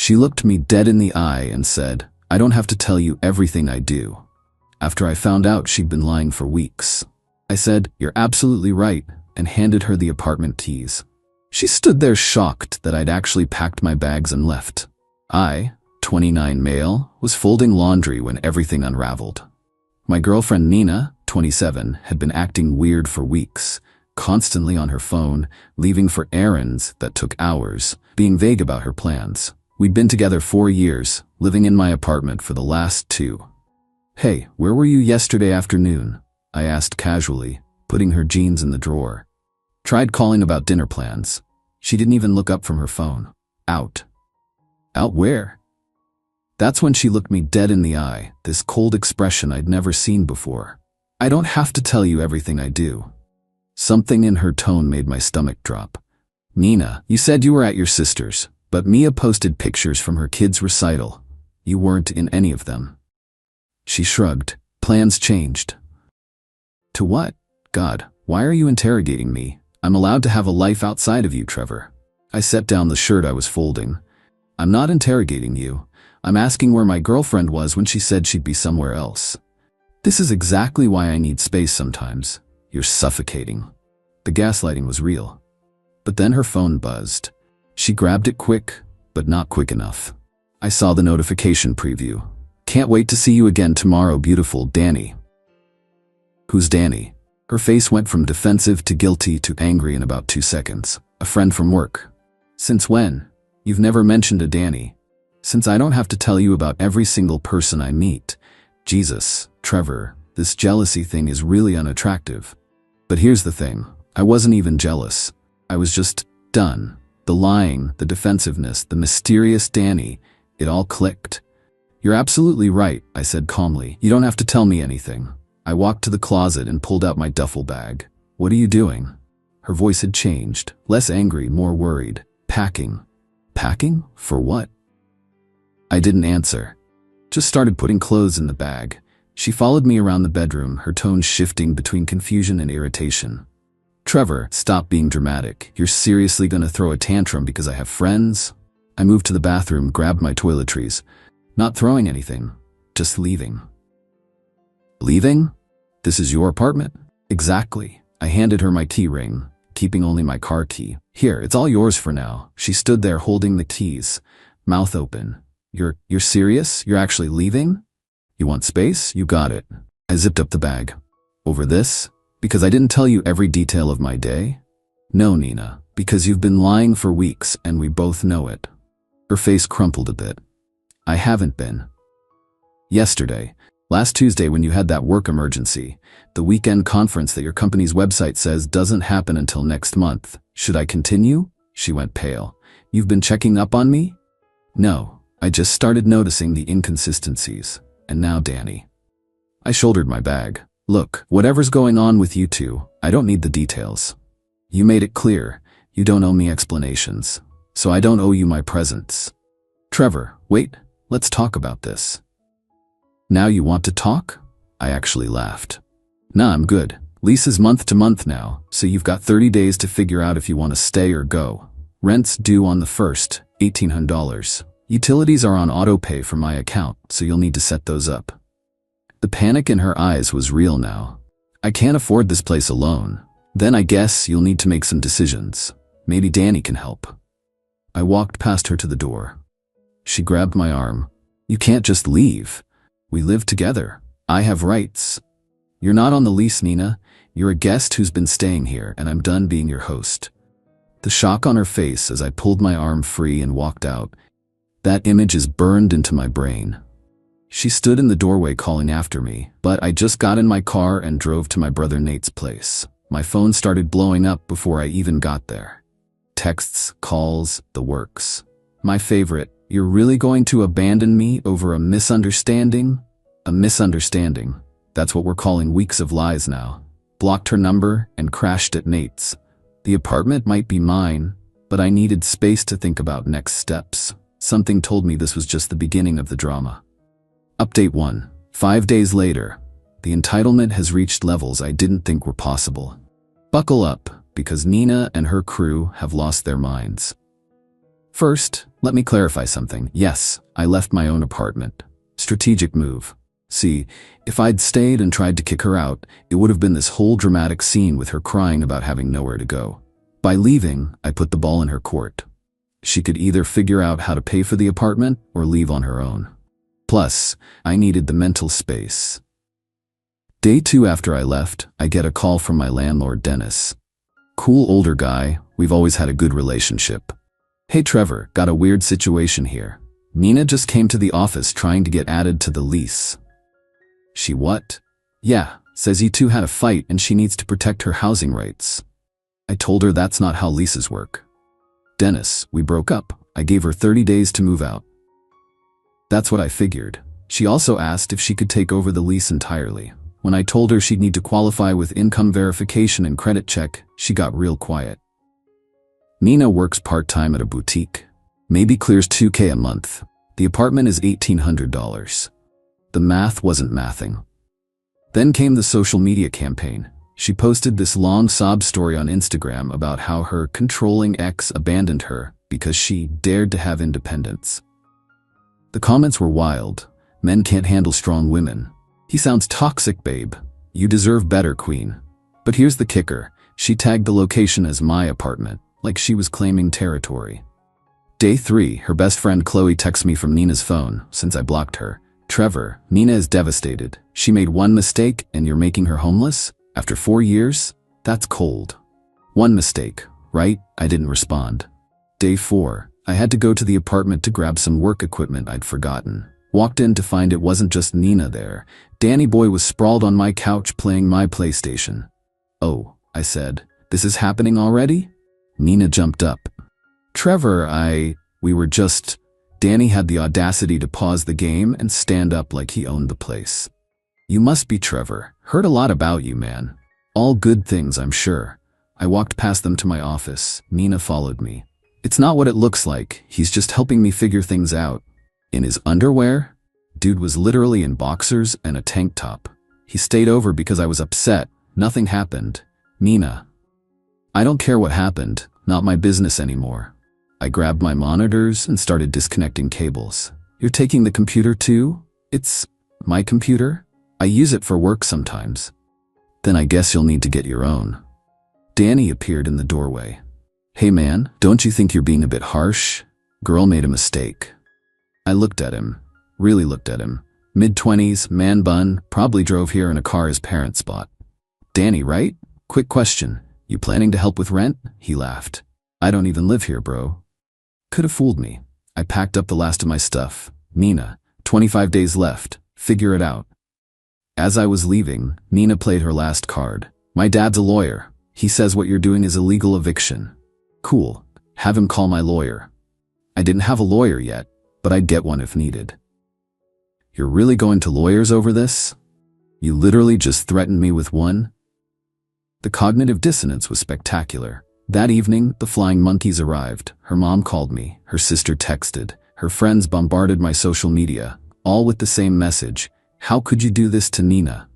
She looked me dead in the eye and said, "I don't have to tell you everything I do," after I found out she'd been lying for weeks. I said, "You're absolutely right," and handed her the apartment keys. She stood there shocked that I'd actually packed my bags and left. I, 29 male, was folding laundry when everything unraveled. My girlfriend Nina, 27, had been acting weird for weeks, constantly on her phone, leaving for errands that took hours, being vague about her plans. We'd been together 4 years, living in my apartment for the last 2. "Hey, where were you yesterday afternoon?" I asked casually, putting her jeans in the drawer. Tried calling about dinner plans. She didn't even look up from her phone. Out. Out where? That's when she looked me dead in the eye, this cold expression I'd never seen before. "I don't have to tell you everything I do." Something in her tone made my stomach drop. "Nina, you said you were at your sister's, but Mia posted pictures from her kid's recital. You weren't in any of them." She shrugged. "Plans changed." "To what? God, why are you interrogating me? I'm allowed to have a life outside of you, Trevor." I set down the shirt I was folding. "I'm not interrogating you. I'm asking where my girlfriend was when she said she'd be somewhere else. This is exactly why I need space sometimes. You're suffocating." The gaslighting was real. But then her phone buzzed. She grabbed it quick, but not quick enough. I saw the notification preview. "Can't wait to see you again tomorrow, beautiful Danny." Who's Danny? Her face went from defensive to guilty to angry in about 2 seconds. "A friend from work." "Since when? You've never mentioned a Danny." "Since I don't have to tell you about every single person I meet." Jesus, Trevor, this jealousy thing is really unattractive. But here's the thing, I wasn't even jealous. I was just done. The lying, the defensiveness, the mysterious Danny, it all clicked. "You're absolutely right," I said calmly. "You don't have to tell me anything." I walked to the closet and pulled out my duffel bag. "What are you doing?" Her voice had changed, less angry, more worried. "Packing." "Packing? For what?" I didn't answer. Just started putting clothes in the bag. She followed me around the bedroom, her tone shifting between confusion and irritation. "Trevor, stop being dramatic. You're seriously gonna throw a tantrum because I have friends?" I moved to the bathroom, grabbed my toiletries. "Not throwing anything, just leaving." "Leaving? This is your apartment?" "Exactly." I handed her my key ring, keeping only my car key. "Here, it's all yours for now." She stood there holding the keys, mouth open. You're serious? You're actually leaving? You want space? You got it." I zipped up the bag. "Over this? Because I didn't tell you every detail of my day?" "No, Nina, because you've been lying for weeks and we both know it." Her face crumpled a bit. "I haven't been." "Yesterday, last Tuesday when you had that work emergency, the weekend conference that your company's website says doesn't happen until next month. Should I continue?" She went pale. "You've been checking up on me?" "No. I just started noticing the inconsistencies. And now Danny." I shouldered my bag. "Look, whatever's going on with you two, I don't need the details. You made it clear, you don't owe me explanations. So I don't owe you my presence." "Trevor, wait, let's talk about this." "Now you want to talk?" I actually laughed. "Nah, I'm good. Lease is month to month now, so you've got 30 days to figure out if you want to stay or go. Rent's due on the 1st, $1,800. Utilities are on auto pay from my account, so you'll need to set those up." The panic in her eyes was real now. "I can't afford this place alone. Then I guess you'll need to make some decisions. Maybe Danny can help." I walked past her to the door. She grabbed my arm. "You can't just leave. We live together. I have rights." "You're not on the lease, Nina. You're a guest who's been staying here, and I'm done being your host." The shock on her face as I pulled my arm free and walked out, that image is burned into my brain. She stood in the doorway calling after me, but I just got in my car and drove to my brother Nate's place. My phone started blowing up before I even got there. Texts, calls, the works. My favorite, "You're really going to abandon me over a misunderstanding?" A misunderstanding. That's what we're calling weeks of lies now. Blocked her number and crashed at Nate's. The apartment might be mine, but I needed space to think about next steps. Something told me this was just the beginning of the drama. Update 1. 5 days later. The entitlement has reached levels I didn't think were possible. Buckle up, because Nina and her crew have lost their minds. First, Let me clarify something. Yes, I left my own apartment. Strategic move. See, if I'd stayed and tried to kick her out, it would have been this whole dramatic scene with her crying about having nowhere to go. By leaving, I put the ball in her court. She could either figure out how to pay for the apartment or leave on her own. Plus, I needed the mental space. Day 2 after I left, I get a call from my landlord, Dennis. Cool older guy, we've always had a good relationship. Hey Trevor, got a weird situation here. Nina just came to the office trying to get added to the lease. She what? Yeah, says you two had a fight and she needs to protect her housing rights. I told her that's not how leases work. Dennis, we broke up. I gave her 30 days to move out. That's what I figured. She also asked if she could take over the lease entirely. When I told her she'd need to qualify with income verification and credit check, she got real quiet. Nina works part-time at a boutique. Maybe clears $2,000 a month. The apartment is $1,800. The math wasn't mathing. Then came the social media campaign. She posted this long sob story on Instagram about how her controlling ex abandoned her because she dared to have independence. The comments were wild. Men can't handle strong women. He sounds toxic, babe. You deserve better, queen. But here's the kicker. She tagged the location as my apartment, like she was claiming territory. Day 3, her best friend Chloe texts me from Nina's phone, since I blocked her. Trevor, Nina is devastated. She made one mistake and you're making her homeless? After 4 years? That's cold. One mistake, right? I didn't respond. Day 4, I had to go to the apartment to grab some work equipment I'd forgotten. Walked in to find it wasn't just Nina there. Danny boy was sprawled on my couch playing my PlayStation. Oh, I said, this is happening already? Nina jumped up. Trevor, Danny had the audacity to pause the game and stand up like he owned the place. You must be Trevor. Heard a lot about you, man. All good things, I'm sure. I walked past them to my office. Nina followed me. It's not what it looks like. He's just helping me figure things out. In his underwear? Dude was literally in boxers and a tank top. He stayed over because I was upset. Nothing happened. Nina. I don't care what happened. Not my business anymore. I grabbed my monitors and started disconnecting cables. You're taking the computer too? It's my computer? I use it for work sometimes. Then I guess you'll need to get your own. Danny appeared in the doorway. Hey man, don't you think you're being a bit harsh? Girl made a mistake. I looked at him. Really looked at him. Mid-20s, man bun, probably drove here in a car his parents bought. Danny, right? Quick question. You planning to help with rent? He laughed. I don't even live here, bro. Could have fooled me. I packed up the last of my stuff. Nina, 25 days left. Figure it out. As I was leaving, Nina played her last card. My dad's a lawyer. He says what you're doing is illegal eviction. Cool. Have him call my lawyer. I didn't have a lawyer yet, but I'd get one if needed. You're really going to lawyers over this? You literally just threatened me with one? The cognitive dissonance was spectacular. That evening, the flying monkeys arrived. Her mom called me. Her sister texted. Her friends bombarded my social media, all with the same message. How could you do this to Nina?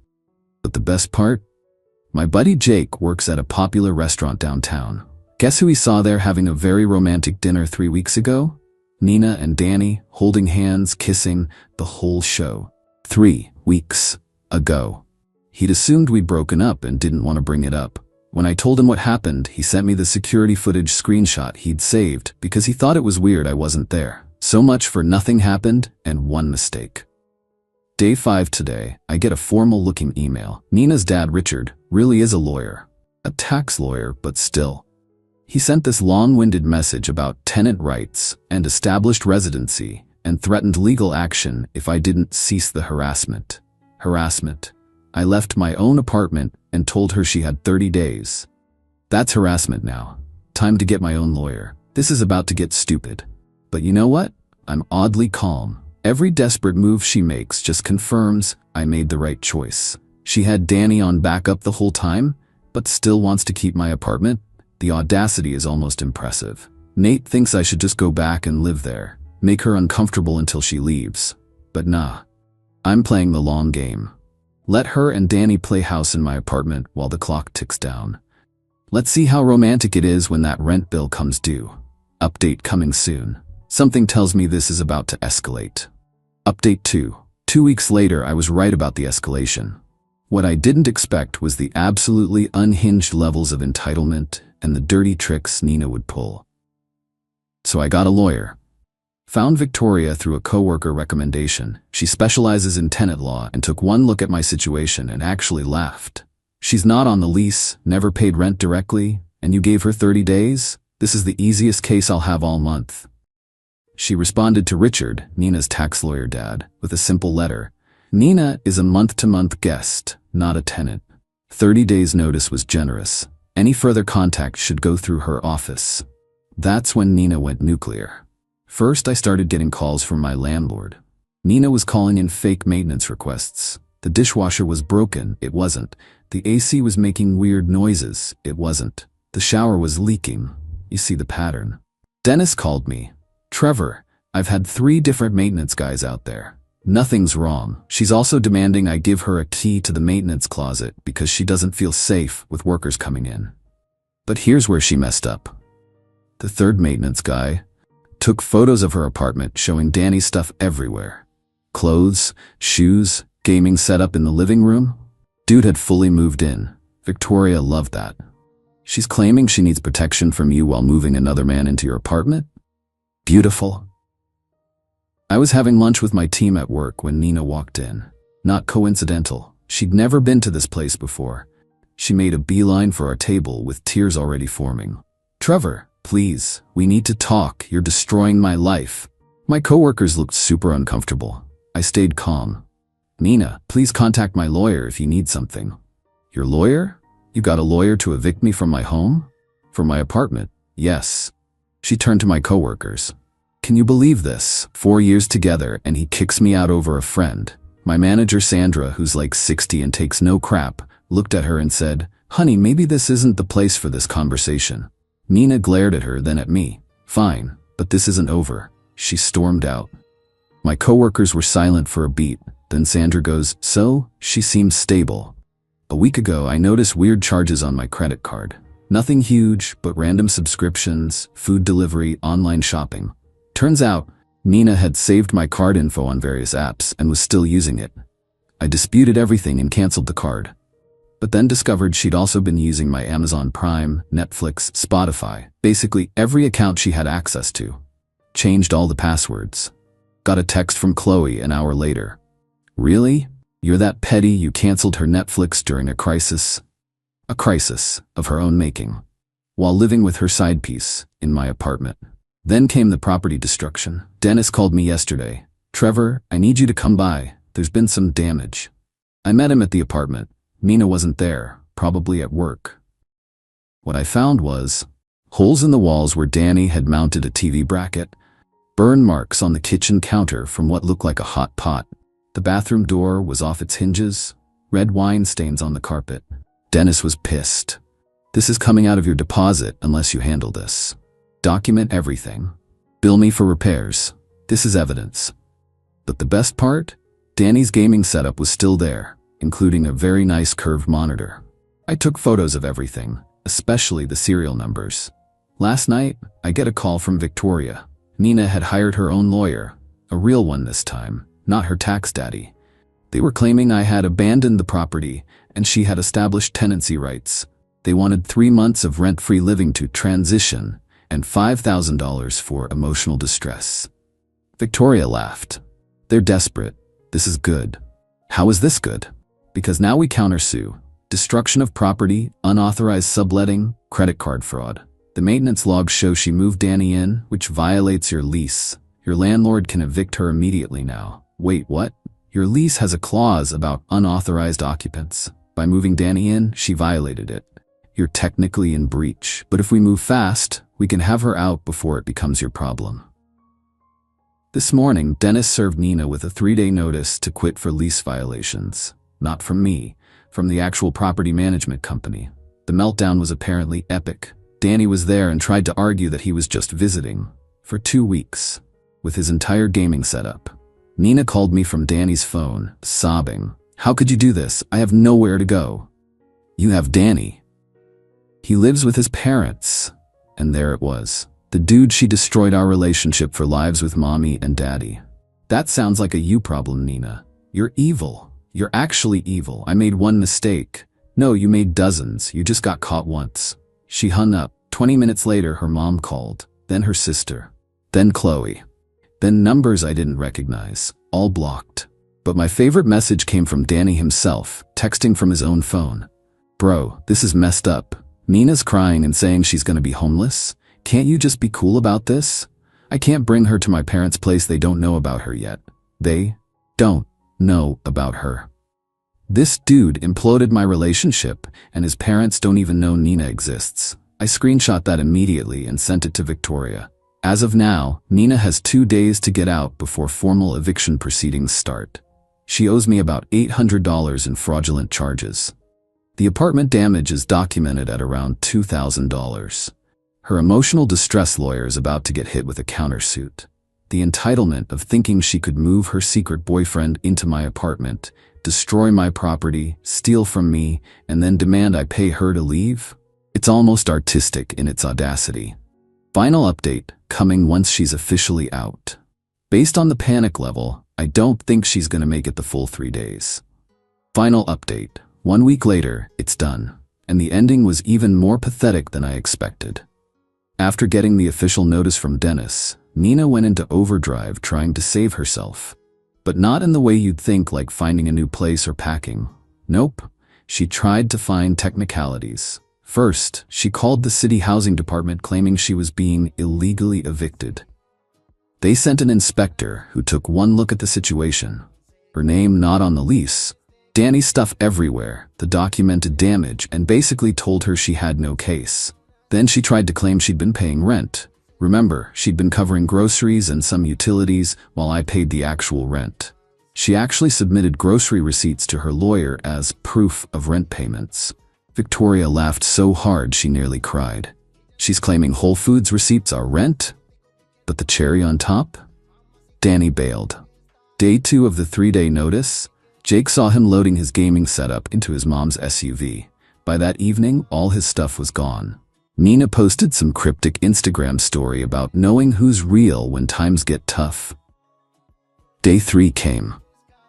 But the best part? My buddy Jake works at a popular restaurant downtown. Guess who he saw there having a very romantic dinner 3 weeks ago? Nina and Danny, holding hands, kissing, the whole show. 3 weeks ago. He'd assumed we'd broken up and didn't want to bring it up. When I told him what happened, he sent me the security footage screenshot he'd saved because he thought it was weird I wasn't there. So much for nothing happened and one mistake. Day 5 today, I get a formal-looking email. Nina's dad, Richard, really is a lawyer. A tax lawyer, but still. He sent this long-winded message about tenant rights and established residency and threatened legal action if I didn't cease the harassment. Harassment. I left my own apartment and told her she had 30 days. That's harassment now. Time to get my own lawyer. This is about to get stupid. But you know what? I'm oddly calm. Every desperate move she makes just confirms I made the right choice. She had Danny on backup the whole time, but still wants to keep my apartment? The audacity is almost impressive. Nate thinks I should just go back and live there, make her uncomfortable until she leaves. But nah. I'm playing the long game. Let her and Danny play house in my apartment while the clock ticks down. Let's see how romantic it is when that rent bill comes due. Update coming soon. Something tells me this is about to escalate. Update 2. 2 weeks later, I was right about the escalation. What I didn't expect was the absolutely unhinged levels of entitlement and the dirty tricks Nina would pull. So I got a lawyer. Found Victoria through a coworker recommendation. She specializes in tenant law and took one look at my situation and actually laughed. She's not on the lease, never paid rent directly, and you gave her 30 days? This is the easiest case I'll have all month. She responded to Richard, Nina's tax lawyer dad, with a simple letter. Nina is a month-to-month guest, not a tenant. 30 days notice was generous. Any further contact should go through her office. That's when Nina went nuclear. First, I started getting calls from my landlord. Nina was calling in fake maintenance requests. The dishwasher was broken. It wasn't. The AC was making weird noises. It wasn't. The shower was leaking. You see the pattern. Dennis called me. Trevor, I've had 3 different maintenance guys out there. Nothing's wrong. She's also demanding I give her a key to the maintenance closet because she doesn't feel safe with workers coming in. But here's where she messed up. The 3rd maintenance guy took photos of her apartment showing Danny's stuff everywhere. Clothes, shoes, gaming setup in the living room. Dude had fully moved in. Victoria loved that. She's claiming she needs protection from you while moving another man into your apartment? Beautiful. I was having lunch with my team at work when Nina walked in. Not coincidental. She'd never been to this place before. She made a beeline for our table with tears already forming. Trevor, please, we need to talk. You're destroying my life. My coworkers looked super uncomfortable. I stayed calm. Nina, please contact my lawyer if you need something. Your lawyer? You got a lawyer to evict me from my home? From my apartment? Yes. She turned to my coworkers. Can you believe this? 4 years together and he kicks me out over a friend. My manager Sandra, who's like 60 and takes no crap, looked at her and said, honey, maybe this isn't the place for this conversation. Nina glared at her, then at me. Fine, but this isn't over. She stormed out. My coworkers were silent for a beat. Then Sandra goes, so, she seems stable. A week ago, I noticed weird charges on my credit card. Nothing huge, but random subscriptions, food delivery, online shopping. Turns out, Nina had saved my card info on various apps and was still using it. I disputed everything and canceled the card. But then discovered she'd also been using my Amazon Prime, Netflix, Spotify, basically every account she had access to. Changed all the passwords. Got a text from Chloe an hour later. Really? You're that petty you canceled her Netflix during a crisis? A crisis of her own making. While living with her side piece in my apartment. Then came the property destruction. Dennis called me yesterday. Trevor, I need you to come by. There's been some damage. I met him at the apartment. Nina wasn't there, probably at work. What I found was holes in the walls where Danny had mounted a TV bracket, burn marks on the kitchen counter from what looked like a hot pot. The bathroom door was off its hinges, red wine stains on the carpet. Dennis was pissed. This is coming out of your deposit unless you handle this. Document everything. Bill me for repairs. This is evidence. But the best part? Danny's gaming setup was still there, including a very nice curved monitor. I took photos of everything, especially the serial numbers. Last night, I get a call from Victoria. Nina had hired her own lawyer, a real one this time, not her tax daddy. They were claiming I had abandoned the property and she had established tenancy rights. They wanted 3 months of rent-free living to transition and $5,000 for emotional distress. Victoria laughed. They're desperate. This is good. How is this good? Because now we countersue. Destruction of property, unauthorized subletting, credit card fraud. The maintenance logs show she moved Danny in, which violates your lease. Your landlord can evict her immediately now. Wait, what? Your lease has a clause about unauthorized occupants. By moving Danny in, she violated it. You're technically in breach, but if we move fast, we can have her out before it becomes your problem. This morning, Dennis served Nina with a 3-day notice to quit for lease violations. Not from me, from the actual property management company. The meltdown was apparently epic. Danny was there and tried to argue that he was just visiting. For 2 weeks. With his entire gaming setup. Nina called me from Danny's phone, sobbing. How could you do this? I have nowhere to go. You have Danny. He lives with his parents. And there it was. The dude she destroyed our relationship for lives with mommy and daddy. That sounds like a you problem, Nina. You're evil. You're actually evil. I made one mistake. No, you made dozens. You just got caught once. She hung up. 20 minutes later, her mom called. Then her sister. Then Chloe. Then numbers I didn't recognize. All blocked. But my favorite message came from Danny himself, texting from his own phone. Bro, this is messed up. Nina's crying and saying she's gonna be homeless. Can't you just be cool about this? I can't bring her to my parents' place. They don't know about her yet. They don't know about her. This dude imploded my relationship, and his parents don't even know Nina exists. I screenshot that immediately and sent it to Victoria. As of now, Nina has 2 days to get out before formal eviction proceedings start. She owes me about $800 in fraudulent charges. The apartment damage is documented at around $2,000. Her emotional distress lawyer is about to get hit with a countersuit. The entitlement of thinking she could move her secret boyfriend into my apartment, destroy my property, steal from me, and then demand I pay her to leave? It's almost artistic in its audacity. Final update, coming once she's officially out. Based on the panic level, I don't think she's gonna make it the full 3 days. Final update, 1 week later, it's done. And the ending was even more pathetic than I expected. After getting the official notice from Dennis, Nina went into overdrive trying to save herself. But not in the way you'd think, like finding a new place or packing. Nope, she tried to find technicalities. First, she called the city housing department claiming she was being illegally evicted. They sent an inspector who took one look at the situation. Her name not on the lease, Danny's stuff everywhere, the documented damage, and basically told her she had no case. Then she tried to claim she'd been paying rent. Remember, she'd been covering groceries and some utilities while I paid the actual rent. She actually submitted grocery receipts to her lawyer as proof of rent payments. Victoria laughed so hard she nearly cried. She's claiming Whole Foods receipts are rent? But the cherry on top? Danny bailed. Day 2 of the 3-day notice, Jake saw him loading his gaming setup into his mom's SUV. By that evening, all his stuff was gone. Nina posted some cryptic Instagram story about knowing who's real when times get tough. Day 3 came.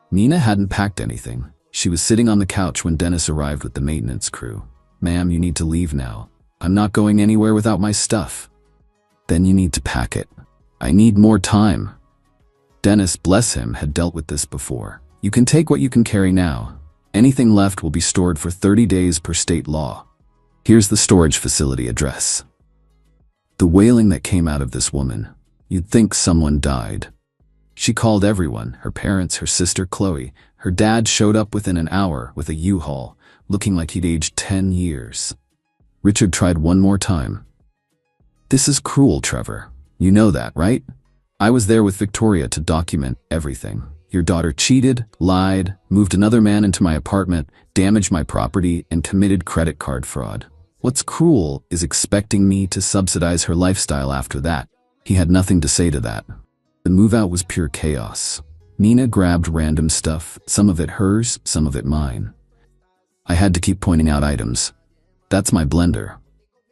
Nina hadn't packed anything. She was sitting on the couch when Dennis arrived with the maintenance crew. Ma'am, you need to leave now. I'm not going anywhere without my stuff. Then you need to pack it. I need more time. Dennis, bless him, had dealt with this before. You can take what you can carry now. Anything left will be stored for 30 days per state law. Here's the storage facility address. The wailing that came out of this woman. You'd think someone died. She called everyone, her parents, her sister Chloe. Her dad showed up within an hour with a U-Haul, looking like he'd aged 10 years. Richard tried one more time. This is cruel, Trevor. You know that, right? I was there with Victoria to document everything. Your daughter cheated, lied, moved another man into my apartment, damaged my property, and committed credit card fraud. What's cruel is expecting me to subsidize her lifestyle after that. He had nothing to say to that. The move-out was pure chaos. Nina grabbed random stuff, some of it hers, some of it mine. I had to keep pointing out items. That's my blender.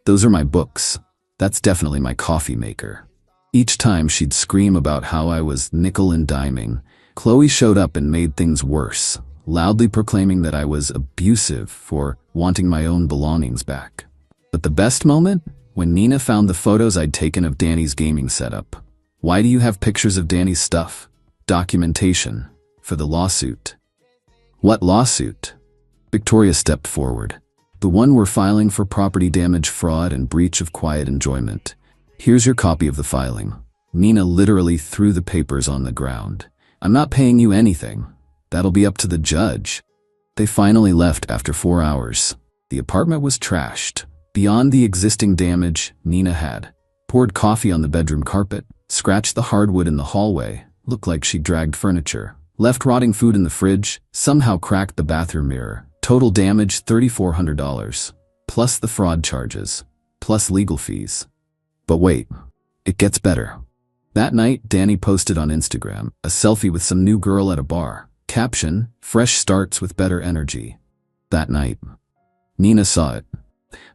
Those are my books. That's definitely my coffee maker. Each time she'd scream about how I was nickel and diming, Chloe showed up and made things worse, loudly proclaiming that I was abusive for wanting my own belongings back. But the best moment? When Nina found the photos I'd taken of Danny's gaming setup. Why do you have pictures of Danny's stuff? Documentation. For the lawsuit. What lawsuit? Victoria stepped forward. The one we're filing for property damage, fraud, and breach of quiet enjoyment. Here's your copy of the filing. Nina literally threw the papers on the ground. I'm not paying you anything. That'll be up to the judge. They finally left after 4 hours. The apartment was trashed. Beyond the existing damage, Nina had poured coffee on the bedroom carpet, scratched the hardwood in the hallway, looked like she dragged furniture, left rotting food in the fridge, somehow cracked the bathroom mirror. Total damage $3,400, plus the fraud charges, plus legal fees. But wait, it gets better. That night, Danny posted on Instagram a selfie with some new girl at a bar. Caption, fresh starts with better energy. That night, Nina saw it.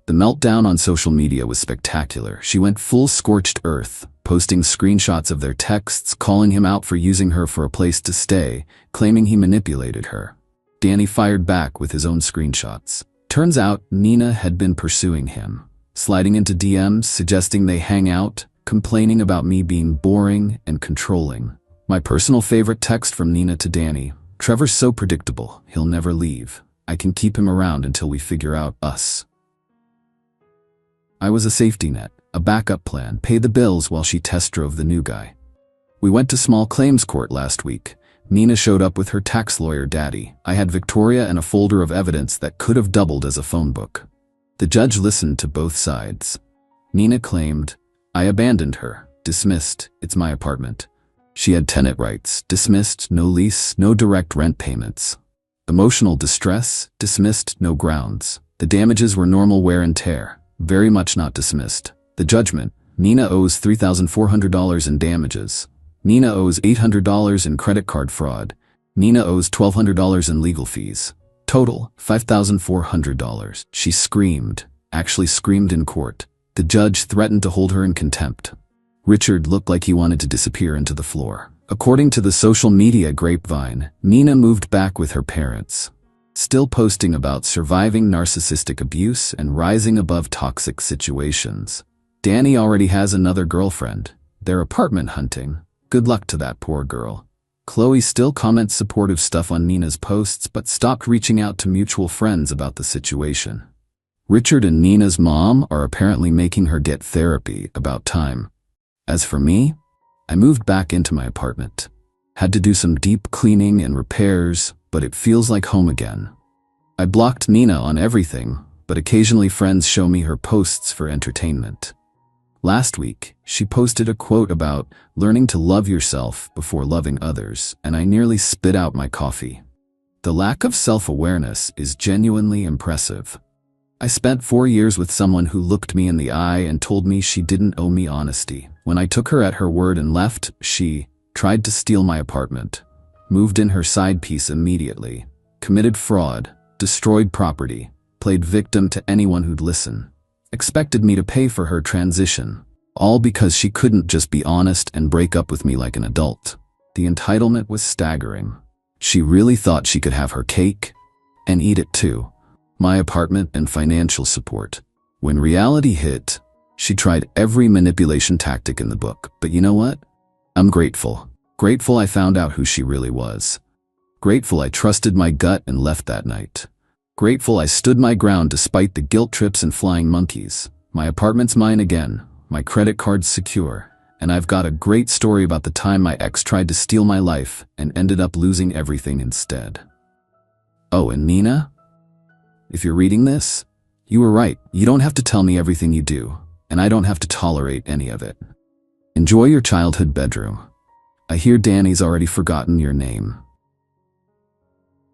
The meltdown on social media was spectacular. She went full scorched earth, posting screenshots of their texts, calling him out for using her for a place to stay, claiming he manipulated her. Danny fired back with his own screenshots. Turns out Nina had been pursuing him, sliding into DMs, suggesting they hang out, complaining about me being boring and controlling. My personal favorite text from Nina to Danny: "Trevor's so predictable, he'll never leave. I can keep him around until we figure out us." I was a safety net, a backup plan, paid the bills while she test drove the new guy. We went to small claims court last week. Nina showed up with her tax lawyer daddy. I had Victoria and a folder of evidence that could have doubled as a phone book. The judge listened to both sides. Nina claimed, "I abandoned her. Dismissed. It's my apartment. She had tenant rights. Dismissed. No lease, no direct rent payments. Emotional distress. Dismissed. No grounds. The damages were normal wear and tear. Very much not dismissed. The judgment: Nina owes $3,400 in damages. Nina owes $800 in credit card fraud. Nina owes $1,200 in legal fees. Total, $5,400. She screamed, actually screamed in court. The judge threatened to hold her in contempt. Richard looked like he wanted to disappear into the floor. According to the social media grapevine, Nina moved back with her parents, still posting about surviving narcissistic abuse and rising above toxic situations. Danny already has another girlfriend. They're apartment hunting. Good luck to that poor girl. Chloe still comments supportive stuff on Nina's posts but stopped reaching out to mutual friends about the situation. Richard and Nina's mom are apparently making her get therapy. About time. As for me, I moved back into my apartment. Had to do some deep cleaning and repairs, but it feels like home again. I blocked Nina on everything, but occasionally friends show me her posts for entertainment. Last week, she posted a quote about learning to love yourself before loving others, and I nearly spit out my coffee. The lack of self-awareness is genuinely impressive. I spent 4 years with someone who looked me in the eye and told me she didn't owe me honesty. When I took her at her word and left, she tried to steal my apartment, moved in her side piece immediately, committed fraud, destroyed property, played victim to anyone who'd listen, expected me to pay for her transition, all because she couldn't just be honest and break up with me like an adult. The entitlement was staggering. She really thought she could have her cake and eat it too. My apartment and financial support. When reality hit, she tried every manipulation tactic in the book. But you know what? I'm grateful. Grateful I found out who she really was. Grateful I trusted my gut and left that night. Grateful I stood my ground despite the guilt trips and flying monkeys. My apartment's mine again, my credit card's secure, and I've got a great story about the time my ex tried to steal my life and ended up losing everything instead. Oh, and Nina? If you're reading this, you were right. You don't have to tell me everything you do, and I don't have to tolerate any of it. Enjoy your childhood bedroom. I hear Danny's already forgotten your name.